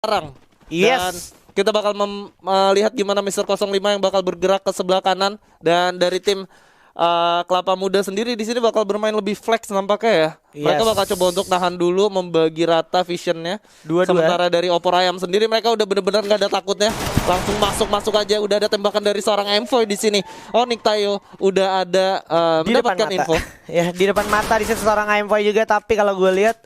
sekarang. Yes. Dan kita bakal melihat gimana Mister 05 yang bakal bergerak ke sebelah kanan, dan dari tim Kelapa Muda sendiri di sini bakal bermain lebih flex nampaknya ya. Mereka bakal coba untuk nahan dulu, membagi rata visionnya. Sementara dari Opor Ayam sendiri mereka udah bener-bener nggak ada takutnya, langsung masuk aja. Udah ada tembakan dari seorang Envoy di sini. Oh, Nick Tayo udah ada mendapatkan info. Ya, di depan mata di sini seorang Envoy juga. Tapi kalau gue lihat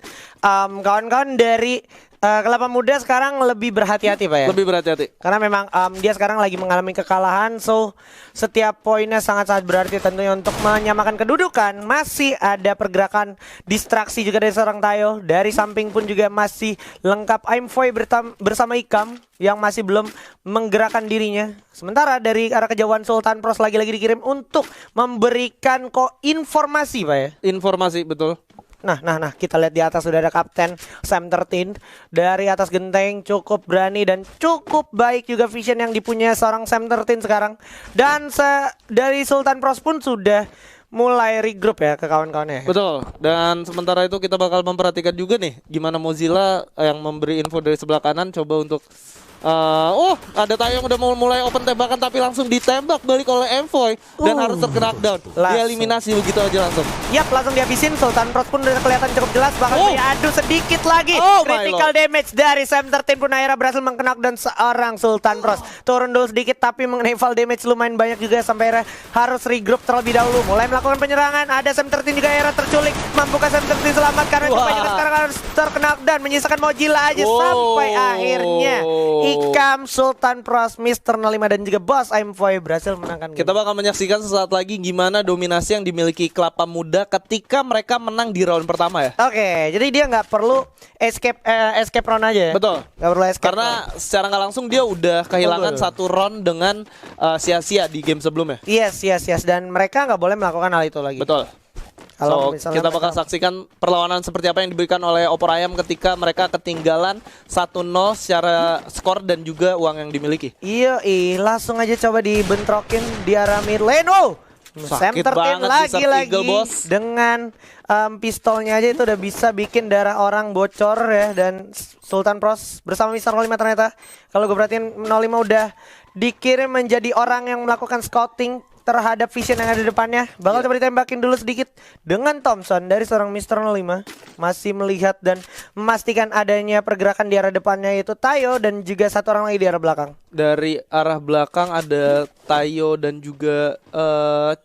kawan-kawan dari Kelapa Muda sekarang lebih berhati-hati Pak ya. Lebih berhati-hati. Karena memang dia sekarang lagi mengalami kekalahan. So setiap poinnya sangat-sangat berarti tentunya untuk menyamakan kedudukan. Masih ada pergerakan distraksi juga dari seorang Tayo. Dari samping pun juga masih lengkap Aimfoy bersama Ikam yang masih belum menggerakkan dirinya. Sementara dari arah kejauhan Sultan Pros lagi-lagi dikirim untuk memberikan informasi Pak ya. Informasi betul. Nah, kita lihat di atas sudah ada Kapten Sam 13 dari atas genteng, cukup berani dan cukup baik juga vision yang dipunya seorang Sam 13 sekarang. Dan dari Sultan Pros pun sudah mulai regroup ya ke kawan-kawannya. Betul. Dan sementara itu kita bakal memperhatikan juga nih gimana Mozilla yang memberi info dari sebelah kanan coba untuk ada Tayo yang udah mau mulai open tembakan tapi langsung ditembak balik oleh Envoy dan harus terkena knockdown. Dieliminasi begitu aja langsung. Yap, langsung dihabisin. Sultan Pros pun udah kelihatan cukup jelas, bahkan diadu sedikit lagi. Critical damage dari Sam 13 pun akhirnya berhasil mengknockdown seorang Sultan Pros. Turun dulu sedikit tapi mengenai fall damage lumayan banyak juga sampai akhirnya harus regroup terlebih dahulu. Mulai melakukan penyerangan. Ada Sam 13 juga akhirnya terculik. Mampukah Sam 13 selamat karena kebanyakan sekarang harus terknockdown, menyisakan Mozilla aja sampai akhirnya Ikam, Sultan Pros, Mister 05 dan juga Boss Aimfoy berhasil menangkan game. Kita bakal menyaksikan sesaat lagi gimana dominasi yang dimiliki Kelapa Muda ketika mereka menang di round pertama ya. Oke, jadi dia nggak perlu escape round aja ya. Betul. Nggak perlu escape karena round. Secara nggak langsung dia udah kehilangan satu round dengan sia-sia di game sebelumnya. Yes. Dan mereka nggak boleh melakukan hal itu lagi. Betul. So, kita bakal saksikan perlawanan seperti apa yang diberikan oleh Opor Ayam ketika mereka ketinggalan 1-0 secara skor dan juga uang yang dimiliki. Iya, langsung aja coba dibentrokin di arah mid lane. Sam 13 lagi dengan pistolnya aja itu udah bisa bikin darah orang bocor ya. Dan Sultan Pros bersama Mister 05 ternyata, kalau gue perhatiin 05 udah dikirim menjadi orang yang melakukan scouting terhadap vision yang ada di depannya. Bakal coba ditembakin dulu sedikit dengan Thompson dari seorang Mister 05. Masih melihat dan memastikan adanya pergerakan di arah depannya, yaitu Tayo dan juga satu orang lagi di arah belakang. Dari arah belakang ada Tayo dan juga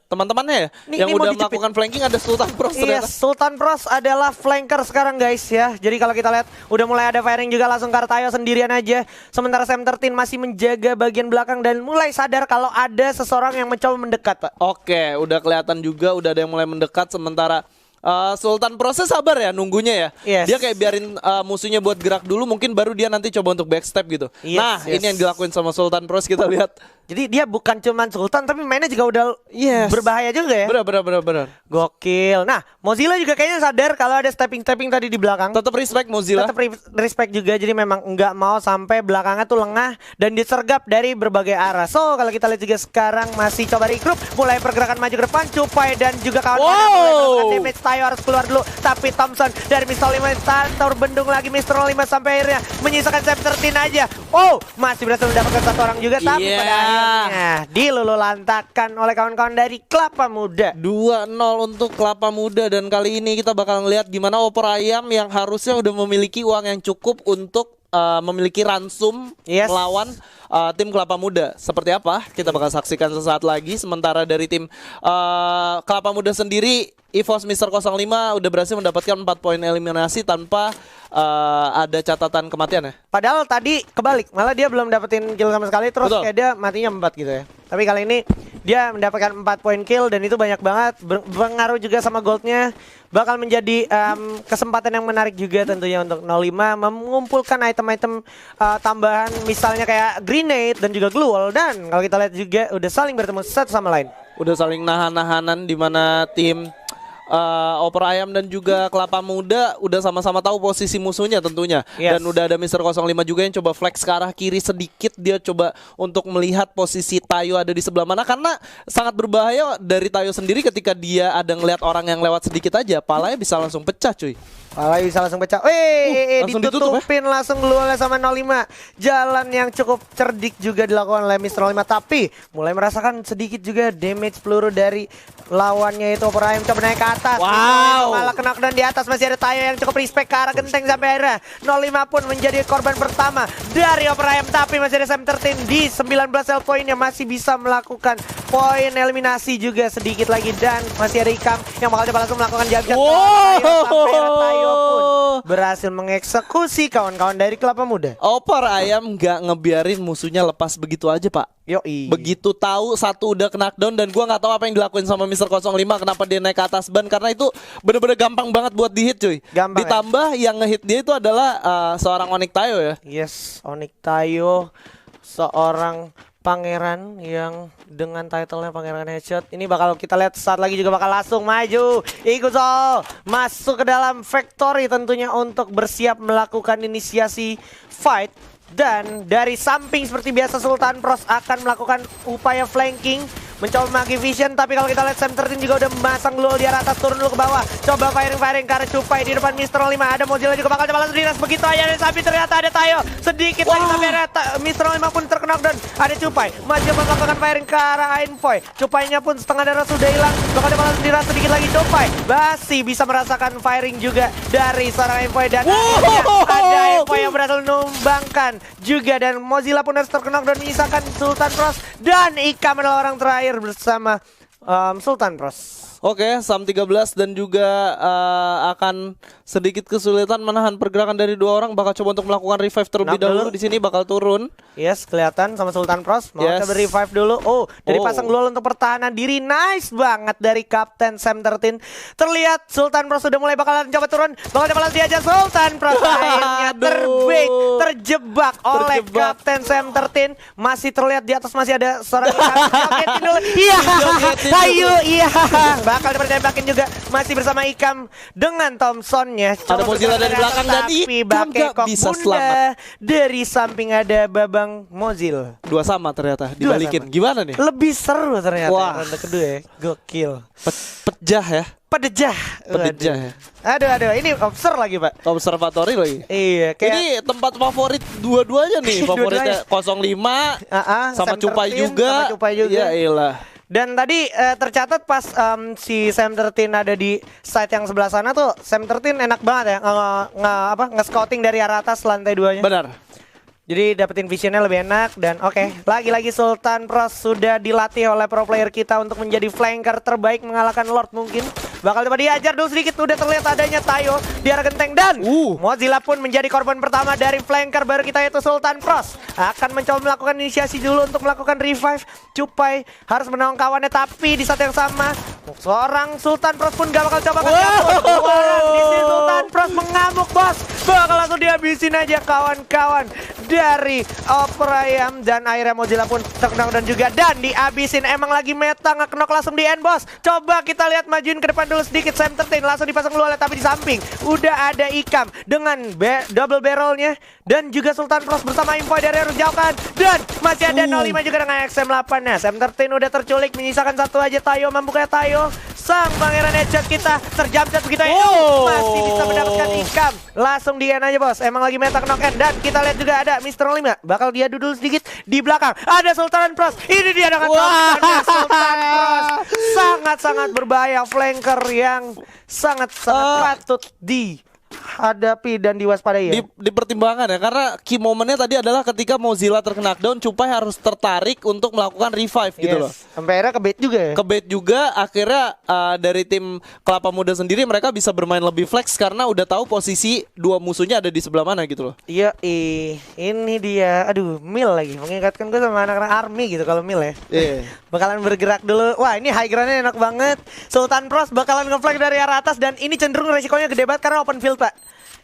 teman-temannya ya yang udah melakukan flanking. Ada Sultan Pros ternyata. Sultan Pros adalah flanker sekarang guys ya. Jadi kalau kita lihat udah mulai ada firing juga langsung ke Tayo sendirian aja. Sementara Sam 13 masih menjaga bagian belakang dan mulai sadar kalau ada seseorang yang mencoba mendekat Pak. Oke, udah kelihatan juga udah ada yang mulai mendekat. Sementara Sultan proses sabar ya nunggunya ya. Dia kayak biarin musuhnya buat gerak dulu, mungkin baru dia nanti coba untuk backstep gitu. Ini yang dilakuin sama Sultan Pros, kita lihat. Jadi dia bukan cuman Sultan tapi mainnya juga udah berbahaya juga ya. Benar. Gokil. Nah, Mozilla juga kayaknya sadar kalau ada stepping tadi di belakang. Tetap respect Mozilla. Tetap respect juga, jadi memang nggak mau sampai belakangnya tuh lengah dan disergap dari berbagai arah. So, kalau kita lihat juga sekarang masih coba regroup, mulai pergerakan maju ke depan. Cupai dan juga kawan-kawan mulai melakukan damage. Tayo harus keluar dulu, tapi Thompson dari Mister 05 terbendung lagi. Mister 05 sampai akhirnya menyisakan Sam 13 aja. Masih berhasil mendapatkan satu orang juga, tapi pada akhirnya dilululantakan oleh kawan-kawan dari Kelapa Muda. 2-0 untuk Kelapa Muda, dan kali ini kita bakal ngelihat gimana Opor Ayam yang harusnya udah memiliki uang yang cukup untuk memiliki ransum melawan tim Kelapa Muda. Seperti apa? Kita bakal saksikan sesaat lagi. Sementara dari tim Kelapa Muda sendiri, EVOS Mister 05 udah berhasil mendapatkan 4 poin eliminasi tanpa ada catatan kematian ya. Padahal tadi kebalik, malah dia belum dapetin kill sama sekali. Terus kayak dia matinya 4 gitu ya. Tapi kali ini dia mendapatkan 4 poin kill dan itu banyak banget, berpengaruh juga sama goldnya. Bakal menjadi kesempatan yang menarik juga tentunya untuk 05 mengumpulkan item-item tambahan, misalnya kayak grenade dan juga glue wall. Dan kalau kita lihat juga udah saling bertemu satu sama lain. Udah saling nahan-nahanan di mana tim Opera Ayam dan juga Kelapa Muda udah sama-sama tahu posisi musuhnya tentunya. Dan udah ada Mister 05 juga yang coba flex ke arah kiri sedikit. Dia coba untuk melihat posisi Tayo ada di sebelah mana, karena sangat berbahaya dari Tayo sendiri ketika dia ada ngelihat orang yang lewat sedikit aja, palanya bisa langsung pecah cuy. Palanya bisa langsung pecah. Langsung ditutupin ya? langsung oleh sama 05. Jalan yang cukup cerdik juga dilakukan oleh Mister 05, tapi mulai merasakan sedikit juga damage peluru dari lawannya itu. Opera Ayam coba naik ke atas. Wow. Malah kena dan di atas masih ada Tayo yang cukup respect ke arah genteng sampai akhirnya 05 pun menjadi korban pertama dari Opera Ayam, tapi masih ada Sam 13 di 19 sell poinnya, masih bisa melakukan poin eliminasi juga sedikit lagi, dan masih ada Ikam yang bakal coba langsung melakukan jab-jab sampai Tayo pun berhasil mengeksekusi kawan-kawan dari Kelapa Muda. Opera Ayam nggak ngebiarin musuhnya lepas begitu aja pak. Yoi. Begitu tahu satu udah knockdown, dan gua nggak tahu apa yang dilakuin sama Mister 05, kenapa dia naik ke atas ban, karena itu bener-bener gampang banget buat dihit cuy. Gampang, ditambah yang ngehit dia itu adalah seorang Onyx Tayo ya. Yes, Onyx Tayo, seorang pangeran yang dengan titlenya Pangeran Headshot. Ini bakal kita lihat saat lagi juga bakal langsung maju. Iguzo masuk ke dalam factory tentunya untuk bersiap melakukan inisiasi fight. Dan dari samping seperti biasa Sultan Pros akan melakukan upaya flanking, mencoba magi vision, tapi kalau kita lihat Sam 13 juga udah memasang lul di atas, turun dulu ke bawah, coba firing karena cupai di depan Mister 05. Ada Mozilla juga bakal coba langsung dinas begitu aja, tapi ternyata ada Tayo sedikit lagi sampai ada Mister 05 pun terkena dan ada cupai, masih melakukan firing ke arah Envoy. Cupainya pun setengah darah sudah hilang, bakal coba langsung dinas sedikit lagi cupai, masih bisa merasakan firing juga dari seorang Envoy, dan akhirnya ada Envoy yang berhasil menumbangkan juga, dan Mozilla pun harus terkena dan menyisakan Sultan Pros, dan Ikam adalah orang terakhir bersama Sultan Pros. Oke, Sam 13 dan juga akan sedikit kesulitan menahan pergerakan dari dua orang. Bakal coba untuk melakukan revive terlebih dahulu. Di sini bakal turun. Yes, kelihatan sama Sultan Pros. Mau coba revive dulu. Dari pasang lual untuk pertahanan diri. Nice banget dari Kapten Sam 13. Terlihat Sultan Pros sudah mulai bakalan coba turun. Bakal coba diajar Sultan Pros. Akhirnya terjebak oleh Kapten Sam 13. Masih terlihat di atas masih ada seorang jogetin dulu. Iya. Ayo, iya. Bakal dipertembakin juga, masih bersama Ikam dengan Thompsonnya. Ada Mozilla dari belakang dan Ikam gak bisa selamat. Dari samping ada Babang Mozilla. Dua sama ternyata dibalikin. Gimana nih? Lebih seru ternyata. Wah. Ronde kedua ya. Gokil. Pejah ya. Pedejah ya. Aduh, ini obser lagi pak. Observatory lagi. Iya, ini tempat favorit dua-duanya nih. Favoritnya 05 sama Cupai juga. Ya elah. Dan tadi tercatat pas si Sam 13 ada di site yang sebelah sana tuh, Sam 13 enak banget ya nge-scouting dari arah atas lantai 2-nya. Benar. Jadi dapetin visionnya lebih enak. Dan lagi-lagi Sultan Pros sudah dilatih oleh pro player kita untuk menjadi flanker terbaik, mengalahkan Lord mungkin. Bakal coba diajar dulu sedikit, udah terlihat adanya Tayo di arah genteng, dan Mozilla pun menjadi korban pertama dari flanker baru kita yaitu Sultan Pros. Akan mencoba melakukan inisiasi dulu untuk melakukan revive. Cupai harus menolong kawannya, tapi di saat yang sama seorang Sultan Pros pun gak bakal coba di sini Sultan Pros mengamuk bos. Bakal langsung dihabisin aja kawan-kawan dari Opera Ayam, dan akhirnya Mozilla pun terkena dan juga dan dihabisin. Emang lagi meta nge-knock langsung di end bos. Coba kita lihat majuin ke depan dulu sedikit. Sam 13 langsung dipasang luar, tapi di samping udah ada Ikam dengan double barrelnya, dan juga Sultan Pros bersama info dari harus jauhkan, dan masih ada 05 juga dengan XM8 nya. Sam 13 udah terculik, menyisakan satu aja Tayo. Mampu kayak Tayo, sang pangeran headshot kita terjamcat begitu ya. Masih bisa mendapatkan Ikam. Langsung di end aja bos. Emang lagi meta knock end, dan kita lihat juga ada Mister 05 bakal dia dudul sedikit di belakang. Ada Sultan Pros. Ini dia dengan Sultan Pros. Sangat-sangat berbahaya, flanker yang sangat-sangat patut dihadapi dan diwaspadai ya. Di pertimbangan ya, karena key momennya tadi adalah ketika Mozilla terkena knockdown, Cupai harus tertarik untuk melakukan revive gitu loh. Sampai akhirnya kebait juga ya. Kebait juga, akhirnya dari tim Kelapa Muda sendiri mereka bisa bermain lebih flex karena udah tahu posisi dua musuhnya ada di sebelah mana gitu loh. Iya, ini dia. Aduh, Mil lagi mengingatkan gue sama anak-anak army gitu kalau Mil ya. Bakalan bergerak dulu. Wah, ini high ground-nya enak banget. Sultan Pros bakalan nge-flank dari arah atas, dan ini cenderung resikonya gede banget karena open field, Pak.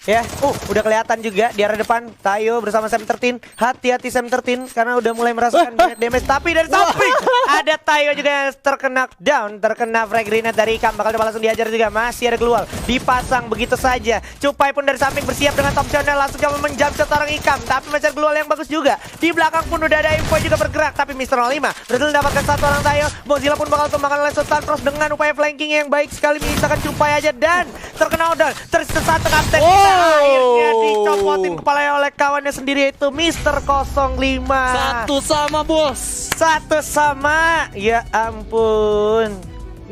Ya, udah kelihatan juga di arah depan Tayo bersama Sam13. Hati-hati Sam13 karena udah mulai merasakan damage. Tapi dari samping ada Tayo juga yang terkena down, terkena frag grenade dari Ikam. Bakal coba langsung diajar juga. Masih ada keluar, dipasang begitu saja. Cupai pun dari samping bersiap dengan top shotnya, langsung coba menjamshot orang Ikam. Tapi masih ada keluar yang bagus juga. Di belakang pun udah ada info juga bergerak. Tapi Mr. 05 berhasil mendapatkan satu orang Tayo. Mozilla pun bakal tumbangkan oleh Sultan Frost dengan upaya flanking yang baik sekali, menyisakan Cupai aja dan terkena udah tersesat kapten kita. Akhirnya dicopotin kepalanya oleh kawannya sendiri, itu Mr. 05. Satu sama bos. Satu sama. Ya ampun.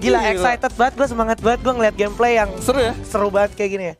Gila, excited banget gue, semangat banget gue ngeliat gameplay yang seru ya. seru banget kayak gini ya.